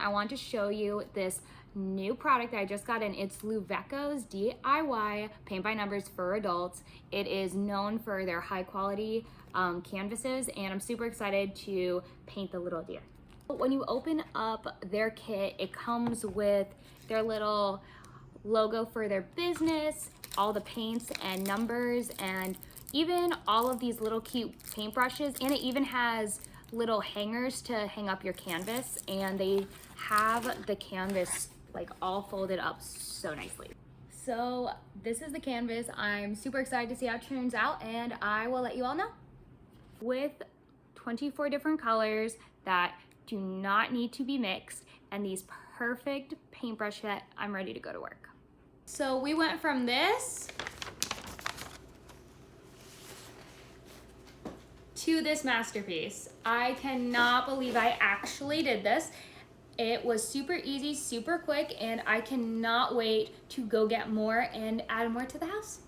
I want to show you this new product that I just got in. It's VUDECO's DIY paint by numbers for adults. It is known for their high quality canvases, and I'm super excited to paint the little deer. When you open up their kit, it comes with their little logo for their business, all the paints and numbers, and even all of these little cute paintbrushes, and it even has little hangers to hang up your canvas, and they have the canvas like all folded up so nicely. So this is the canvas. I'm super excited to see how it turns out, and I will let you all know. With 24 different colors that do not need to be mixed, and these perfect paintbrush set, I'm ready to go to work. So we went from this to this masterpiece. I cannot believe I actually did this. It was super easy, super quick, and I cannot wait to go get more and add more to the house.